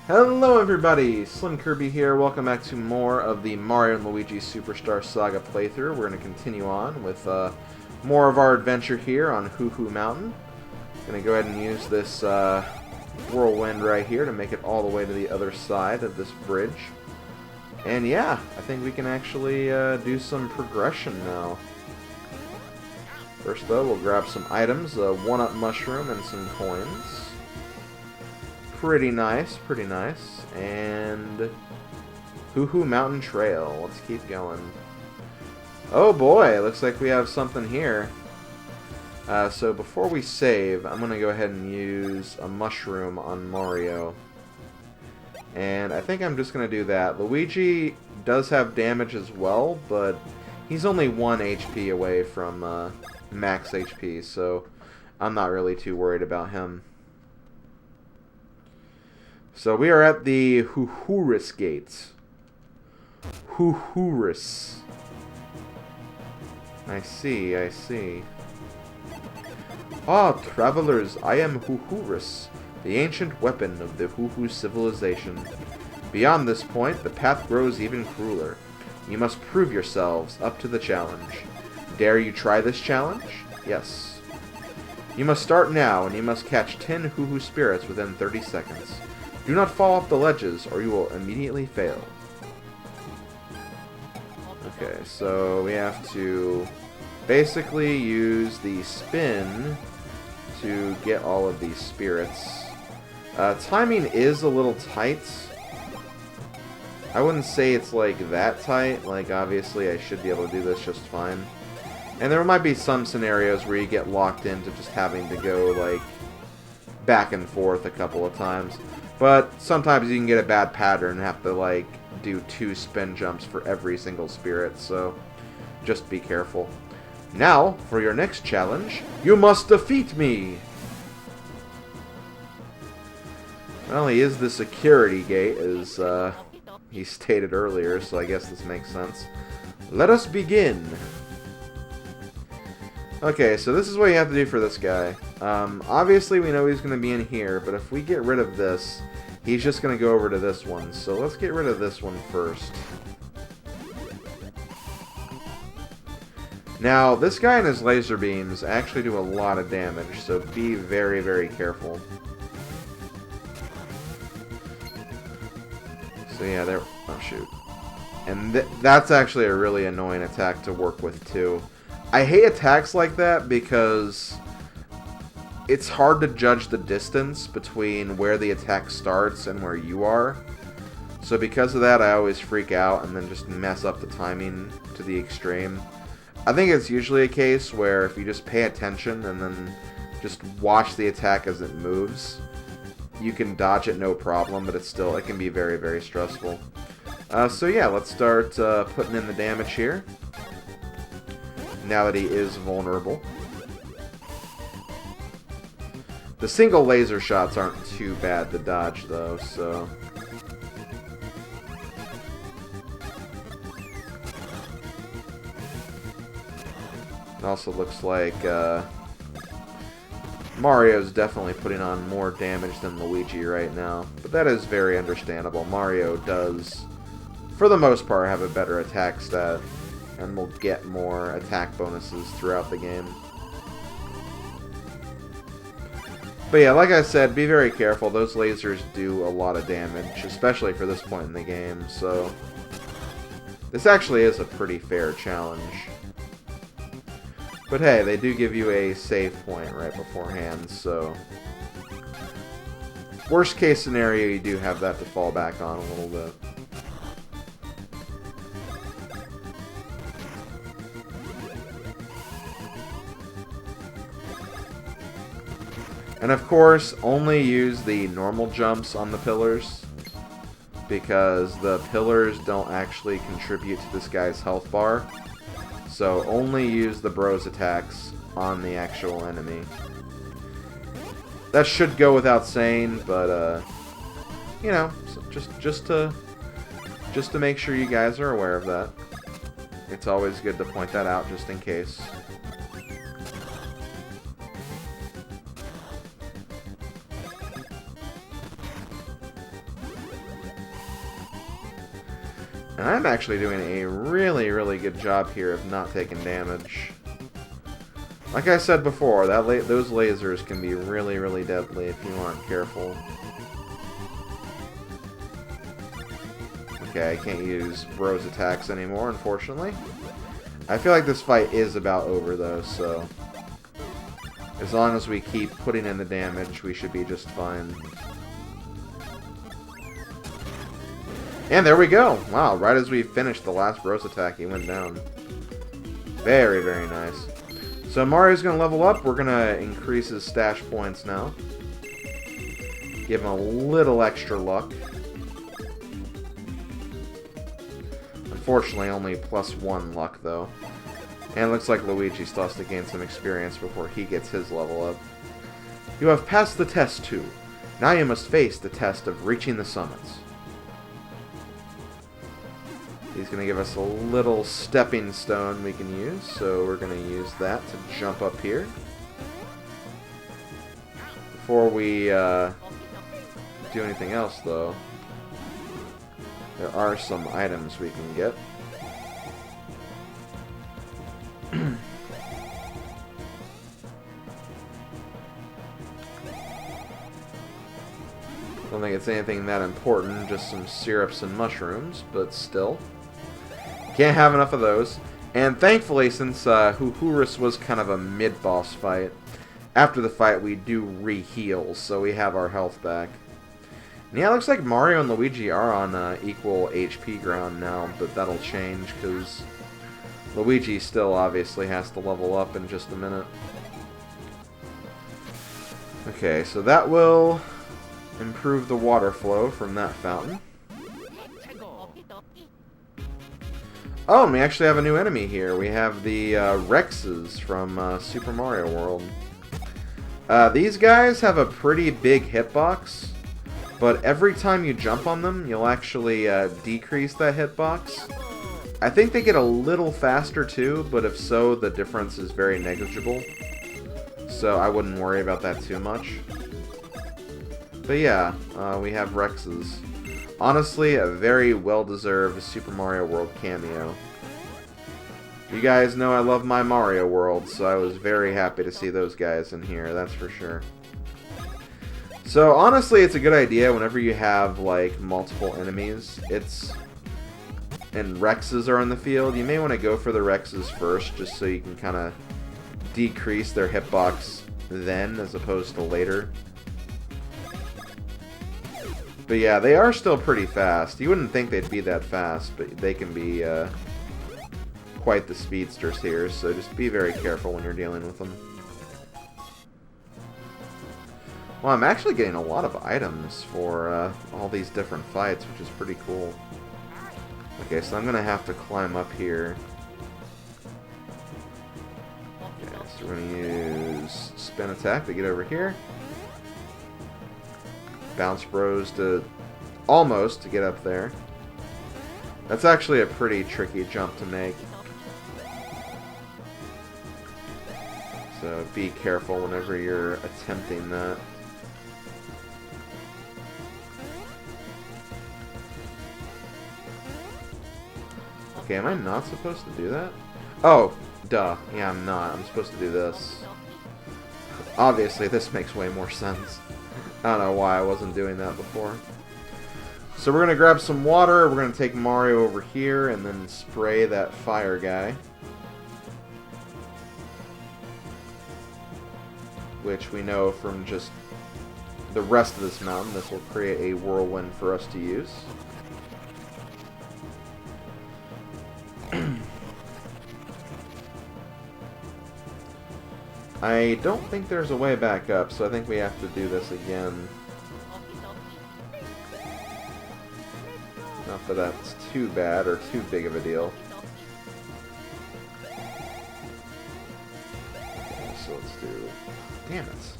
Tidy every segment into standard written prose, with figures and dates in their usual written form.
Hello everybody, Slim Kirby here. Welcome back to more of the Mario and Luigi Superstar Saga playthrough. We're going to continue on with more of our adventure here on Hoohoo Mountain. Going to go ahead and use this whirlwind right here to make it all the way to the other side of this bridge. And yeah, I think we can actually do some progression now. First though, we'll grab some items, a 1-up mushroom and some coins. Pretty nice, pretty nice. And Hoohoo Mountain Trail. Let's keep going. Oh boy, looks like we have something here. So before we save, I'm going to go ahead and use a mushroom on Mario. And I think I'm just going to do that. Luigi does have damage as well, but he's only 1 HP away from max HP, so I'm not really too worried about him. So we are at the Hoohoo Gate. Hoohoo. I see, I see. Ah, travelers, I am Hoohoo, the ancient weapon of the Hoohoo civilization. Beyond this point, the path grows even crueler. You must prove yourselves up to the challenge. Dare you try this challenge? Yes. You must start now, and you must catch 10 Hoohoo Spirits within 30 seconds. Do not fall off the ledges, or you will immediately fail. Okay, so we have to basically use the spin to get all of these spirits. Timing is a little tight. I wouldn't say it's like that tight. Like, obviously I should be able to do this just fine. And there might be some scenarios where you get locked into just having to go, like, back and forth a couple of times. But sometimes you can get a bad pattern and have to, like, do 2 spin jumps for every single spirit, so just be careful. Now, for your next challenge, you must defeat me! Well, he is the security gate, as he stated earlier, so I guess this makes sense. Let us begin! Okay, so this is what you have to do for this guy. Obviously we know he's going to be in here, but if we get rid of this, he's just going to go over to this one. So let's get rid of this one first. Now, this guy and his laser beams actually do a lot of damage, so be very, very careful. So yeah, there... oh, shoot. And that's actually a really annoying attack to work with, too. I hate attacks like that because it's hard to judge the distance between where the attack starts and where you are. So because of that, I always freak out and then just mess up the timing to the extreme. I think it's usually a case where if you just pay attention and then just watch the attack as it moves, you can dodge it no problem, but it can be very, very stressful. So yeah, let's start putting in the damage here. Now that he is vulnerable. The single laser shots aren't too bad to dodge, though, so... It also looks like Mario's definitely putting on more damage than Luigi right now. But that is very understandable. Mario does, for the most part, have a better attack stat, and will get more attack bonuses throughout the game. But yeah, like I said, be very careful. Those lasers do a lot of damage, especially for this point in the game, so... This actually is a pretty fair challenge. But hey, they do give you a save point right beforehand, so... Worst case scenario, you do have that to fall back on a little bit. And of course, only use the normal jumps on the pillars, because the pillars don't actually contribute to this guy's health bar. So only use the bros attacks on the actual enemy. That should go without saying, but you know, just to make sure you guys are aware of that. It's always good to point that out just in case. And I'm actually doing a really, really good job here of not taking damage. Like I said before, those lasers can be really, really deadly if you aren't careful. Okay, I can't use Bro's attacks anymore, unfortunately. I feel like this fight is about over, though, so... as long as we keep putting in the damage, we should be just fine. And there we go! Wow, right as we finished the last Bro's attack, he went down. Very, very nice. So Mario's going to level up. We're going to increase his stash points now. Give him a little extra luck. Unfortunately, only +1 luck, though. And it looks like Luigi still has to gain some experience before he gets his level up. You have passed the test, too. Now you must face the test of reaching the summits. He's going to give us a little stepping stone we can use, so we're going to use that to jump up here. Before we do anything else, though, there are some items we can get. Don't think it's anything that important, just some syrups and mushrooms, but still. Can't have enough of those. And thankfully, since Hoohoo was kind of a mid-boss fight, after the fight we do re-heal, so we have our health back. And yeah, it looks like Mario and Luigi are on equal HP ground now, but that'll change, because Luigi still obviously has to level up in just a minute. Okay, so that will improve the water flow from that fountain. Oh, and we actually have a new enemy here. We have the Rexes from Super Mario World. These guys have a pretty big hitbox, but every time you jump on them, you'll actually decrease that hitbox. I think they get a little faster too, but if so, the difference is very negligible. So I wouldn't worry about that too much. But yeah, we have Rexes. Honestly, a very well-deserved Super Mario World cameo. You guys know I love my Mario World, so I was very happy to see those guys in here, that's for sure. So honestly, it's a good idea whenever you have like multiple enemies. And Rexes are in the field, you may want to go for the Rexes first, just so you can kind of decrease their hitbox then, as opposed to later. But yeah, they are still pretty fast. You wouldn't think they'd be that fast, but they can be quite the speedsters here, so just be very careful when you're dealing with them. Well, I'm actually getting a lot of items for all these different fights, which is pretty cool. Okay, so I'm going to have to climb up here. Okay, so we're going to use spin attack to get over here. Bounce Bros to almost to get up there. That's actually a pretty tricky jump to make. So be careful whenever you're attempting that. Okay, am I not supposed to do that? Oh, duh. Yeah, I'm not. I'm supposed to do this. Obviously, this makes way more sense. I don't know why I wasn't doing that before. So we're going to grab some water, we're going to take Mario over here, and then spray that fire guy. Which we know from just the rest of this mountain, this will create a whirlwind for us to use. I don't think there's a way back up, so I think we have to do this again. Not that that's too bad or too big of a deal. Okay, so let's do... Damn it.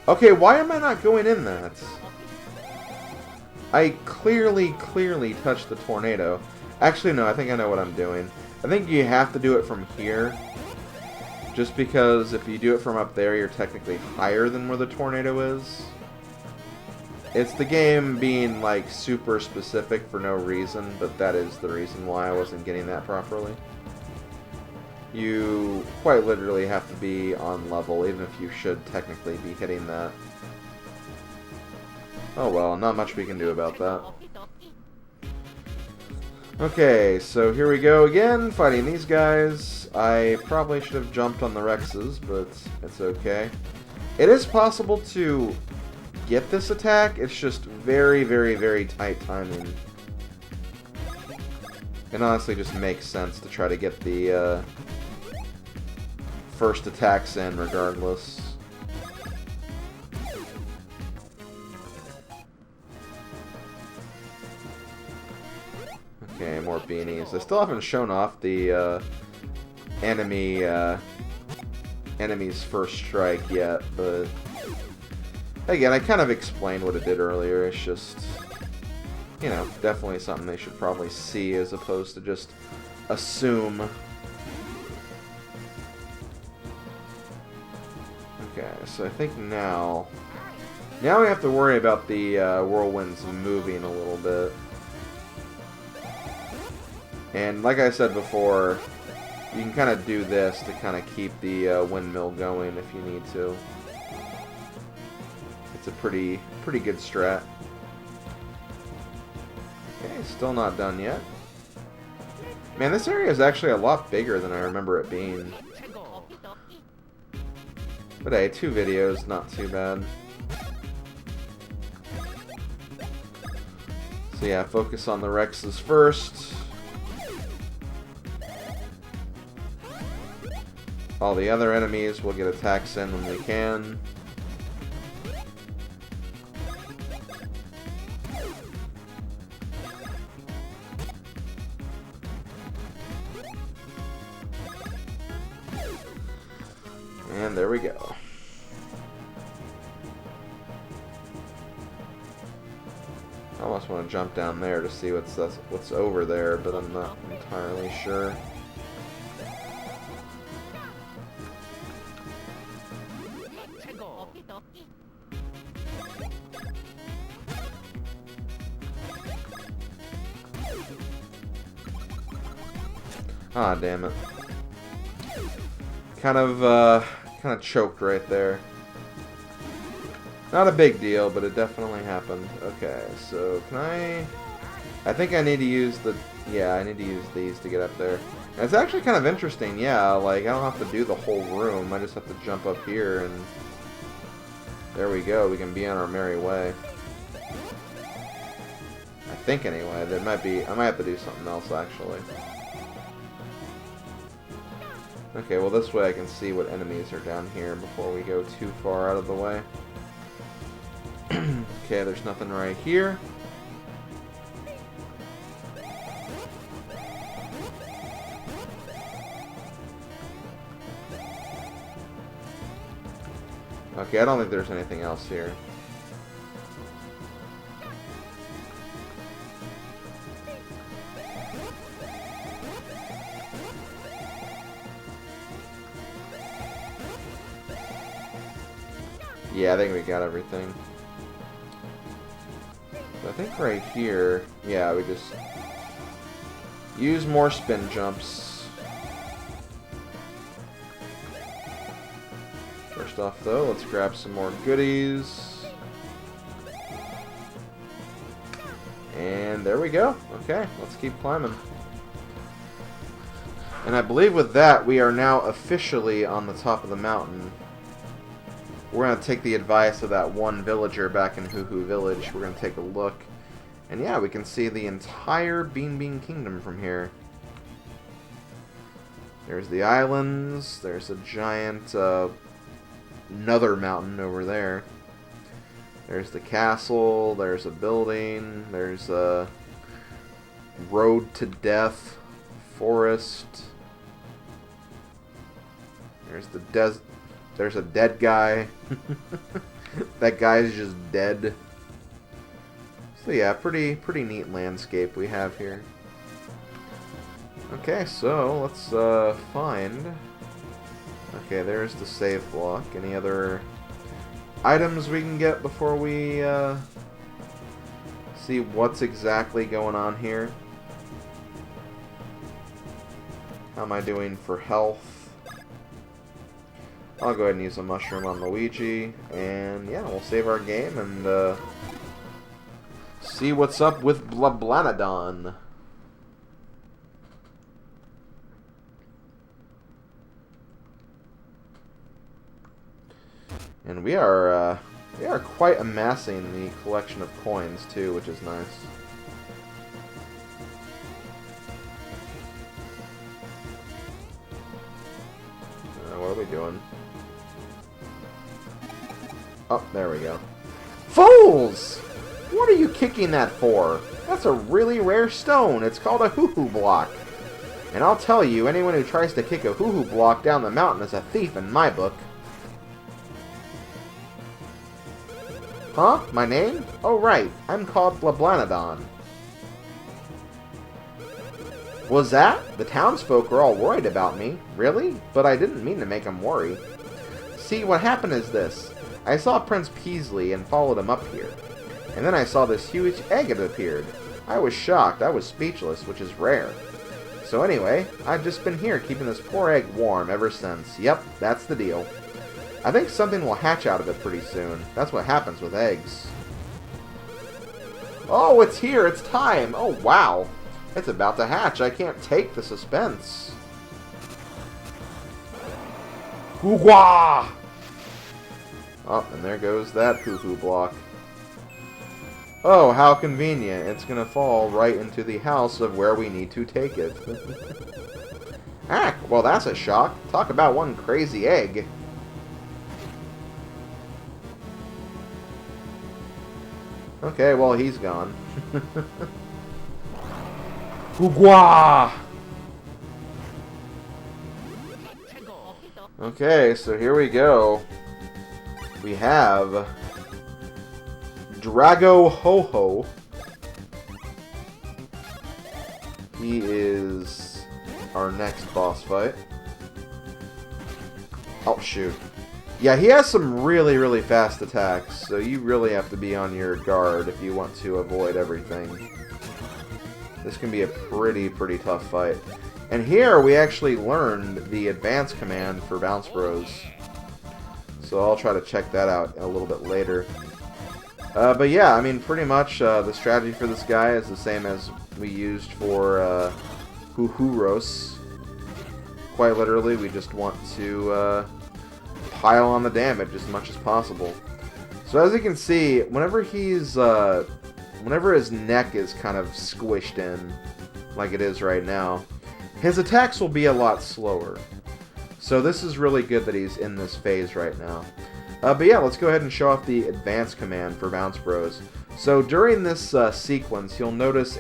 Okay, why am I not going in that? I clearly touched the tornado. Actually, no, I think I know what I'm doing. I think you have to do it from here. Just because if you do it from up there, you're technically higher than where the tornado is. It's the game being, like, super specific for no reason, but that is the reason why I wasn't getting that properly. You quite literally have to be on level, even if you should technically be hitting that. Oh well, not much we can do about that. Okay, so here we go again, fighting these guys. I probably should have jumped on the Rexes, but it's okay. It is possible to get this attack, it's just very, very, very tight timing. It honestly just makes sense to try to get the first attacks in regardless. Okay, more beanies. I still haven't shown off the enemy's first strike yet, but again, I kind of explained what it did earlier. It's just, you know, definitely something they should probably see as opposed to just assume. Okay, so I think now we have to worry about the whirlwinds moving a little bit. And like I said before, you can kind of do this to kind of keep the windmill going if you need to. It's a pretty good strat. Okay, still not done yet. Man, this area is actually a lot bigger than I remember it being. But hey, 2 videos, not too bad. So yeah, focus on the Rexes first. All the other enemies will get attacks in when we can. And there we go. I almost want to jump down there to see what's over there, but I'm not entirely sure. Ah, damn it. Kind of choked right there. Not a big deal, but it definitely happened. Okay, so can I think I need to use I need to use these to get up there. And it's actually kind of interesting, yeah, like I don't have to do the whole room, I just have to jump up here and there we go, we can be on our merry way. I think anyway, I might have to do something else actually. Okay, well this way I can see what enemies are down here before we go too far out of the way. Okay, there's nothing right here. Okay, I don't think there's anything else here. Yeah, I think we got everything. So I think right here, yeah, we just use more spin jumps. First off, though, let's grab some more goodies. And there we go. Okay, let's keep climbing. And I believe with that, we are now officially on the top of the mountain. We're going to take the advice of that one villager back in Hoohoo Village. We're going to take a look. And yeah, we can see the entire Bean Bean Kingdom from here. There's the islands. There's a giant another mountain over there. There's the castle. There's a building. There's a road to death. Forest. There's the desert. There's a dead guy. That guy's just dead. So yeah, pretty neat landscape we have here. Okay, so let's find... Okay, there's the save block. Any other items we can get before we see what's exactly going on here? How am I doing for health? I'll go ahead and use a mushroom on Luigi, and yeah, we'll save our game and see what's up with Blablanadon. And we are quite amassing the collection of coins too, which is nice. What are we doing? Oh, there we go. Fools! What are you kicking that for? That's a really rare stone. It's called a Hoohoo block. And I'll tell you, anyone who tries to kick a Hoohoo block down the mountain is a thief in my book. Huh? My name? Oh, right. I'm called Blablanadon. Was that? The townsfolk are all worried about me. Really? But I didn't mean to make them worry. See, what happened is this. I saw Prince Peasley and followed him up here. And then I saw this huge egg had appeared. I was shocked. I was speechless, which is rare. So anyway, I've just been here keeping this poor egg warm ever since. Yep, that's the deal. I think something will hatch out of it pretty soon. That's what happens with eggs. Oh, it's here! It's time! Oh, wow! It's about to hatch. I can't take the suspense. Hoo-wah! Oh, and there goes that Hoohoo block. Oh, how convenient. It's gonna fall right into the house of where we need to take it. Ah, well that's a shock. Talk about one crazy egg. Okay, well, he's gone. Hoo-wah! Okay, so here we go. We have Dragohoho. He is our next boss fight. Oh, shoot. Yeah, he has some really, really fast attacks, so you really have to be on your guard if you want to avoid everything. This can be a pretty tough fight. And here we actually learned the advance command for Bounce Bros. So I'll try to check that out a little bit later. But yeah, I mean, pretty much the strategy for this guy is the same as we used for Hoohoo. Quite literally, we just want to pile on the damage as much as possible. So as you can see, whenever he's whenever his neck is kind of squished in, like it is right now, his attacks will be a lot slower. So this is really good that he's in this phase right now. But yeah, let's go ahead and show off the advance command for Bounce Bros. So during this sequence, you'll notice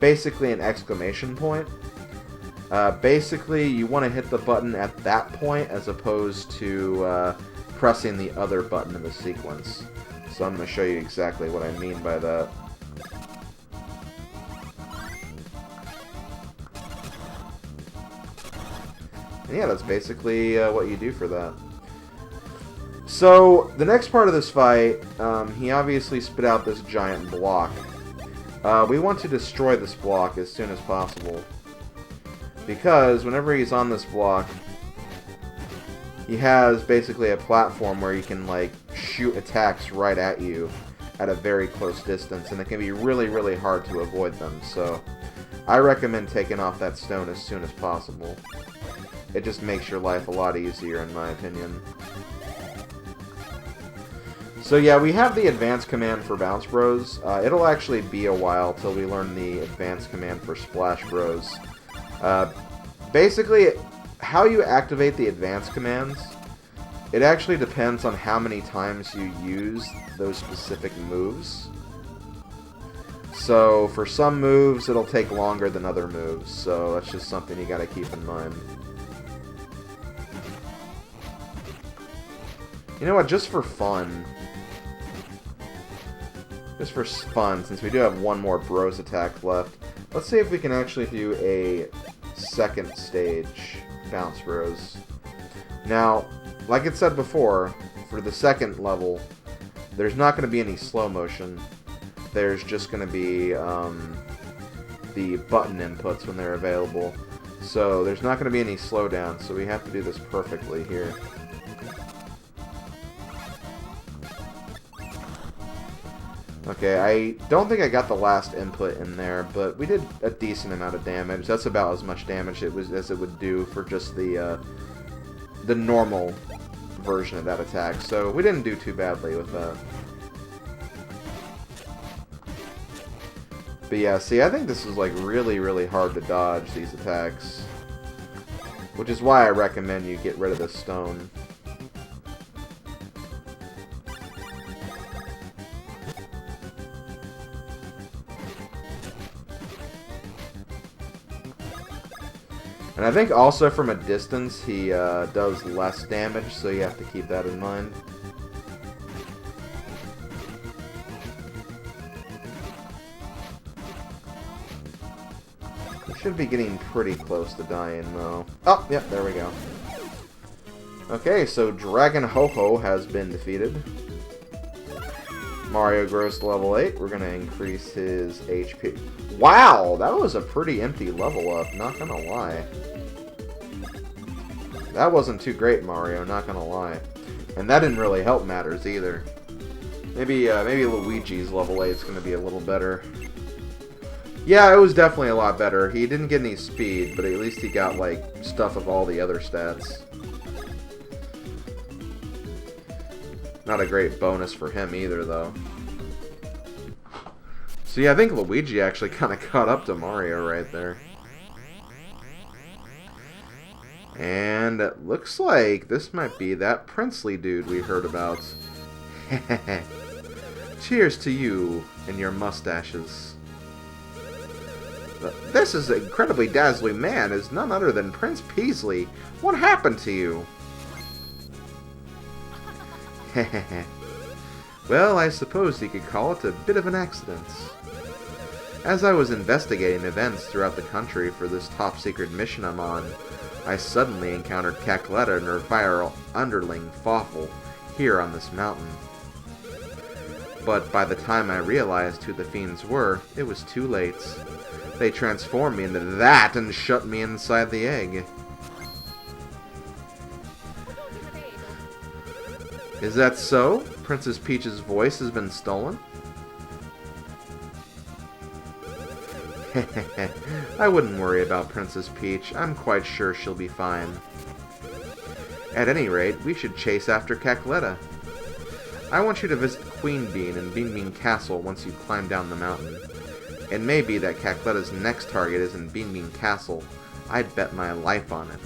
basically an exclamation point. Basically, you want to hit the button at that point as opposed to pressing the other button in the sequence. So I'm going to show you exactly what I mean by that. And yeah, that's basically what you do for that. So, the next part of this fight, he obviously spit out this giant block. We want to destroy this block as soon as possible. Because whenever he's on this block, he has basically a platform where he can, like, shoot attacks right at you at a very close distance, and it can be really, really hard to avoid them. So, I recommend taking off that stone as soon as possible. It just makes your life a lot easier, in my opinion. So yeah, we have the advance command for Bounce Bros. It'll actually be a while till we learn the advance command for Splash Bros. Basically, how you activate the advance commands, it actually depends on how many times you use those specific moves. So for some moves, it'll take longer than other moves, so that's just something you gotta keep in mind. You know what, just for fun, since we do have one more Bros attack left, Let's see if we can actually do a second stage Bounce Bros. Now, like it said before, for the second level, there's not going to be any slow motion. There's just going to be the button inputs when they're available. So there's not going to be any slowdown, so we have to do this perfectly here. Okay, I don't think I got the last input in there, but we did a decent amount of damage. That's about as much damage as it would do for just the normal version of that attack. So we didn't do too badly with that. But yeah, see, I think this is like really, really hard to dodge, these attacks. Which is why I recommend you get rid of this stone. And I think also from a distance he does less damage, so you have to keep that in mind. We should be getting pretty close to dying though. Oh, yep, there we go. Okay, so Dragohoho has been defeated. Mario grows to level 8. We're going to increase his HP. Wow, that was a pretty empty level up, not going to lie. That wasn't too great, Mario, not going to lie. And that didn't really help matters either. Maybe Luigi's level 8 is going to be a little better. Yeah, it was definitely a lot better. He didn't get any speed, but at least he got, like, stuff of all the other stats. Not a great bonus for him either, though. So yeah, I think Luigi actually kind of caught up to Mario right there. And it looks like this might be that Princely dude we heard about. Cheers to you and your mustaches. This is an incredibly dazzling man is none other than Prince Peasley. What happened to you? Well, I suppose you could call it a bit of an accident. As I was investigating events throughout the country for this top-secret mission I'm on, I suddenly encountered Cackletta and her vile underling, Fawful, here on this mountain. But by the time I realized who the fiends were, it was too late. They transformed me into that and shut me inside the egg. Is that so? Princess Peach's voice has been stolen? I wouldn't worry about Princess Peach. I'm quite sure she'll be fine. At any rate, we should chase after Cackletta. I want you to visit Queen Bean in Bean Bean Castle once you climb down the mountain. It may be that Cackletta's next target is in Bean Bean Castle. I'd bet my life on it.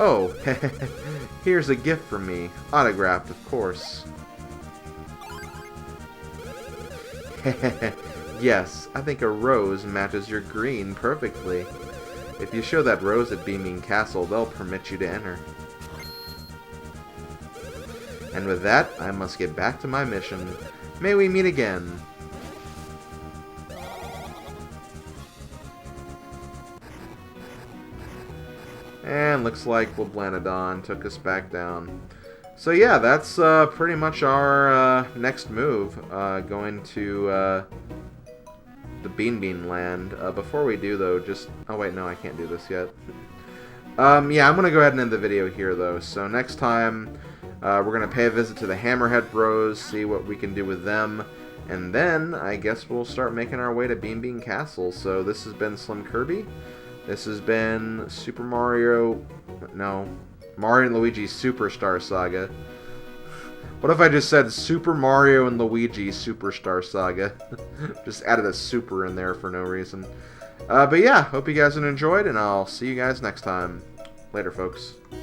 Oh, here's a gift from me. Autographed, of course. Yes, I think a rose matches your green perfectly. If you show that rose at Beaming Castle, they'll permit you to enter. And with that, I must get back to my mission. May we meet again. And looks like Blablanadon took us back down. So yeah, that's pretty much our next move. Going to the Bean Bean Land. Before we do though, just... Oh wait, no, I can't do this yet. Yeah, I'm going to go ahead and end the video here though. So next time, we're going to pay a visit to the Hammerhead Bros, see what we can do with them. And then, I guess we'll start making our way to Bean Bean Castle. So this has been Slim Kirby. This has been Super Mario... No. Mario and Luigi Superstar Saga. What if I just said Super Mario and Luigi Superstar Saga? Just added a super in there for no reason. But yeah, hope you guys enjoyed, and I'll see you guys next time. Later, folks.